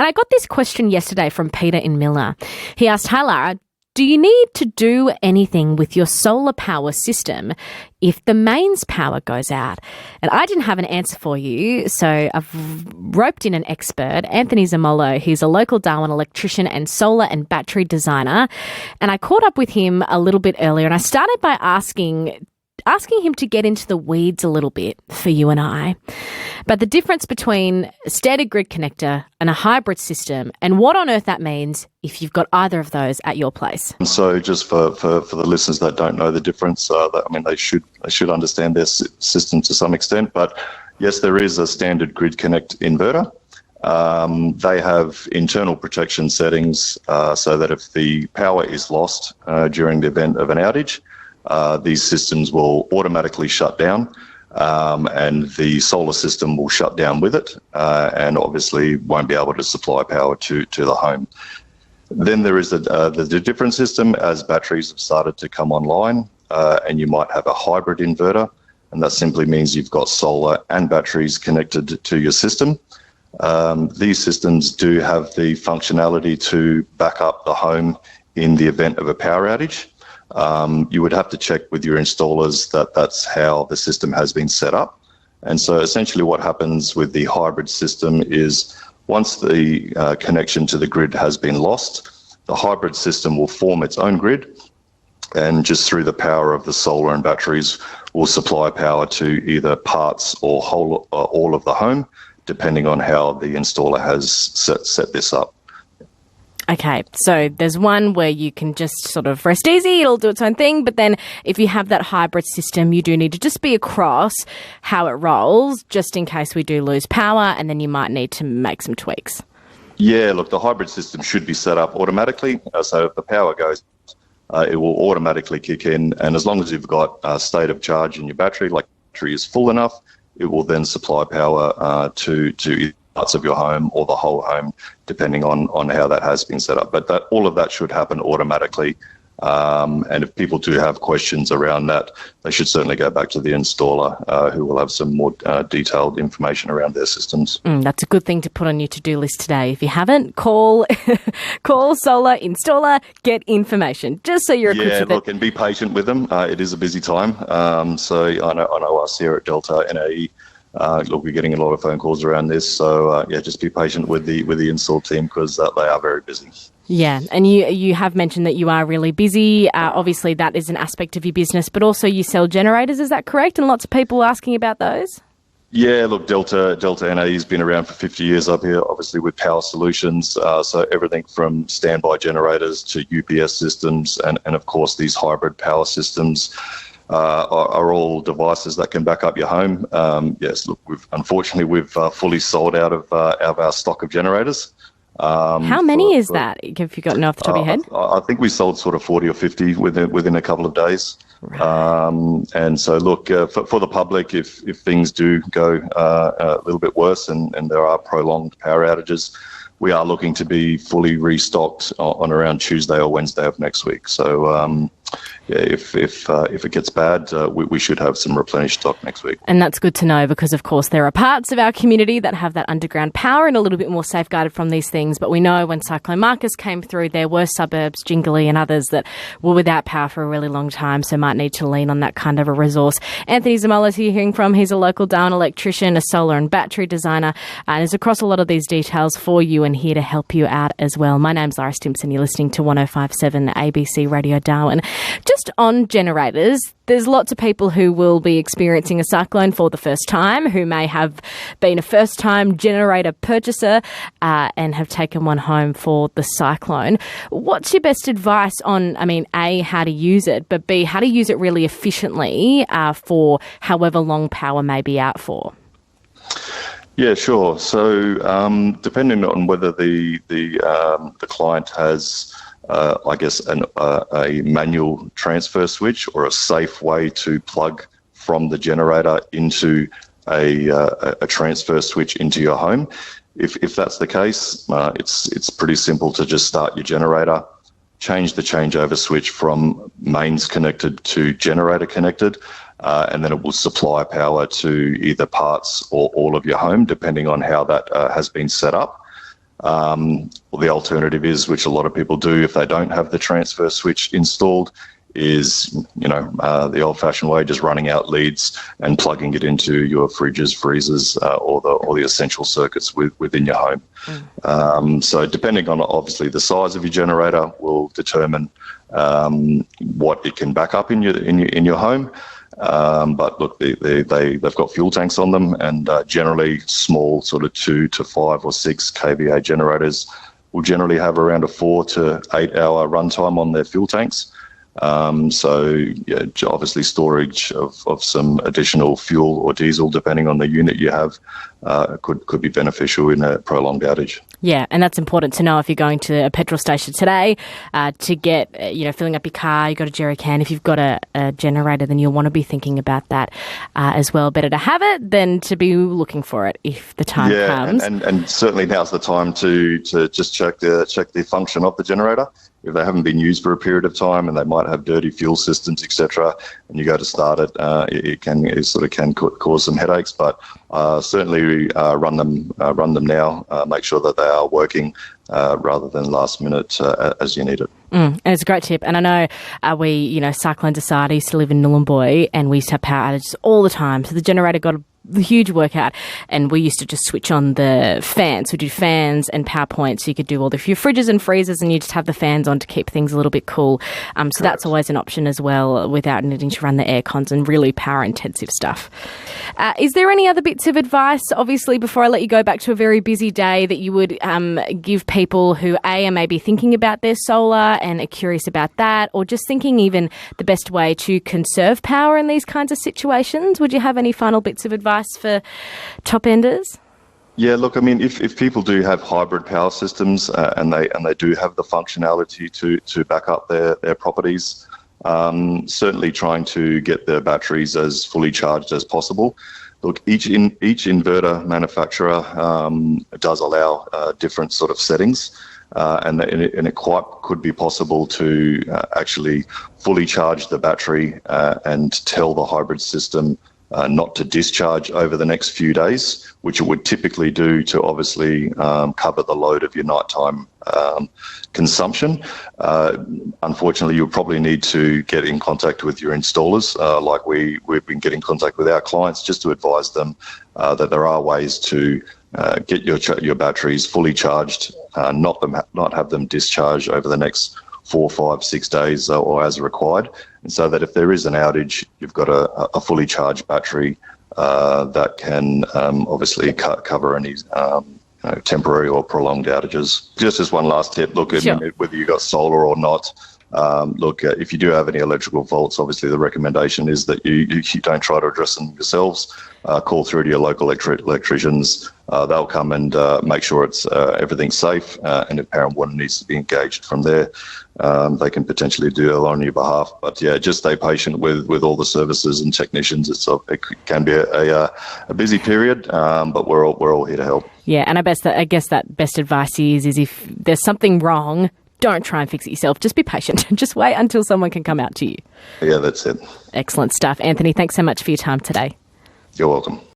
And I got this question yesterday from Peter in Miller. He asked, "Hi Lara, do you need to do anything with your solar power system if the mains power goes out?" And I didn't have an answer for you, so I've roped in an expert, Anthony Zamolo. He's a local Darwin electrician and solar and battery designer. And I caught up with him a little bit earlier, and I started by asking him to get into the weeds a little bit for you and I. But the difference between a standard grid connector and a hybrid system, and what on earth that means if you've got either of those at your place. So just for the listeners that don't know the difference, they should understand their system to some extent. But yes, there is a standard grid connect inverter. They have internal protection settings so that if the power is lost during the event of an outage, these systems will automatically shut down, and the solar system will shut down with it, and obviously won't be able to supply power to the home. Then there is the different system as batteries have started to come online, and you might have a hybrid inverter, and that simply means you've got solar and batteries connected to your system. These systems do have the functionality to back up the home in the event of a power outage. You would have to check with your installers that that's how the system has been set up. And so essentially what happens with the hybrid system is once the connection to the grid has been lost, the hybrid system will form its own grid, and just through the power of the solar and batteries will supply power to either parts or all of the home, depending on how the installer has set this up. Okay, so there's one where you can just sort of rest easy, it'll do its own thing, but then if you have that hybrid system, you do need to just be across how it rolls, just in case we do lose power, and then you might need to make some tweaks. Yeah, look, the hybrid system should be set up automatically, so if the power goes, it will automatically kick in, and as long as you've got a state of charge in your battery, like the battery is full enough, it will then supply power to parts of your home or the whole home, depending on how that has been set up. But all of that should happen automatically. And if people do have questions around that, they should certainly go back to the installer, who will have some more detailed information around their systems. That's a good thing to put on your to-do list today. If you haven't, call Solar Installer, get information, just so you're equipped with it. And be patient with them. It is a busy time. So I know us here at Delta NAE, we're getting a lot of phone calls around this. So just be patient with the install team, because they are very busy. Yeah, and you have mentioned that you are really busy. Obviously, that is an aspect of your business, but also you sell generators, is that correct? And lots of people asking about those? Yeah, look, Delta NAE has been around for 50 years up here, obviously with power solutions. So everything from standby generators to UPS systems and of course, these hybrid power systems are all devices that can back up your home. Yes, look, we've fully sold out of our stock of generators. How many is that, if you've got off the top of your head? I think we sold sort of 40 or 50 within a couple of days. Right. And so, look, for the public, if things do go a little bit worse and there are prolonged power outages, we are looking to be fully restocked on around Tuesday or Wednesday of next week. So, if it gets bad, we should have some replenished stock next week. And that's good to know, because of course there are parts of our community that have that underground power and a little bit more safeguarded from these things. But we know when Cyclone Marcus came through, there were suburbs, Jingly and others, that were without power for a really long time, so might need to lean on that kind of a resource. Anthony Zamolo is here hearing from. He's a local Darwin electrician, a solar and battery designer, and is across a lot of these details for you and here to help you out as well. My name's Lara Stimpson. You're listening to 105.7 ABC Radio Darwin. Just on generators, there's lots of people who will be experiencing a cyclone for the first time, who may have been a first-time generator purchaser and have taken one home for the cyclone. What's your best advice on, A, how to use it, but B, how to use it really efficiently for however long power may be out for? Yeah, sure. So depending on whether the client has a manual transfer switch or a safe way to plug from the generator into a transfer switch into your home. If that's the case, it's pretty simple to just start your generator, change the changeover switch from mains connected to generator connected, and then it will supply power to either parts or all of your home, depending on how that has been set up. Well, the alternative is, which a lot of people do if they don't have the transfer switch installed, is the old-fashioned way, just running out leads and plugging it into your fridges, freezers, or the essential circuits within your home. So depending on obviously the size of your generator will determine what it can back up in your home. But look, they've got fuel tanks on them, and generally small sort of 2 to 5 or 6 kVA generators will generally have around a 4 to 8 hour runtime on their fuel tanks. Obviously storage of some additional fuel or diesel, depending on the unit you have, could be beneficial in a prolonged outage. Yeah, and that's important to know if you're going to a petrol station today to get, filling up your car, you've got a jerry can. If you've got a generator, then you'll want to be thinking about that as well. Better to have it than to be looking for it if the time comes. And certainly now's the time to just check the function of the generator. If they haven't been used for a period of time and they might have dirty fuel systems, etc., and you go to start it, it can cause some headaches. But certainly run them now. Make sure that they are working rather than last minute as you need it. And it's a great tip. And I know we, Cyclone Fina, used to live in Nhulunbuy, and we used to have power outages all the time. So the generator got a huge workout, and we used to just switch on the fans. We do fans and power points, so you could do all your fridges and freezers, and you just have the fans on to keep things a little bit cool. So that's always an option as well, without needing to run the air cons and really power intensive stuff. Is there any other bits of advice, obviously, before I let you go back to a very busy day, that you would give people who are maybe thinking about their solar and are curious about that, or just thinking even the best way to conserve power in these kinds of situations? Would you have any final bits of advice for top enders? Yeah, look, I mean, if people do have hybrid power systems and they do have the functionality to back up their properties, certainly trying to get their batteries as fully charged as possible. Look, each inverter manufacturer does allow different sort of settings, and it quite could be possible to actually fully charge the battery and tell the hybrid system not to discharge over the next few days, which it would typically do to obviously cover the load of your nighttime consumption. Unfortunately, you'll probably need to get in contact with your installers, like we've been getting in contact with our clients, just to advise them that there are ways to get your batteries fully charged, not have them discharge over the next 4, 5, 6 days or as required, and so that if there is an outage, you've got a fully charged battery that can obviously cover any temporary or prolonged outages. Just as one last tip, look, Sure. whether you've got solar or not, if you do have any electrical faults, obviously the recommendation is that you don't try to address them yourselves. Call through to your local electricians. They'll come and make sure it's everything's safe, and if Power and Water needs to be engaged from there, they can potentially do it on your behalf. But yeah, just stay patient with all the services and technicians. It can be a busy period, but we're all here to help. Yeah, and I guess that best advice is if there's something wrong, don't try and fix it yourself. Just be patient. Just wait until someone can come out to you. Yeah, that's it. Excellent stuff. Anthony, thanks so much for your time today. You're welcome.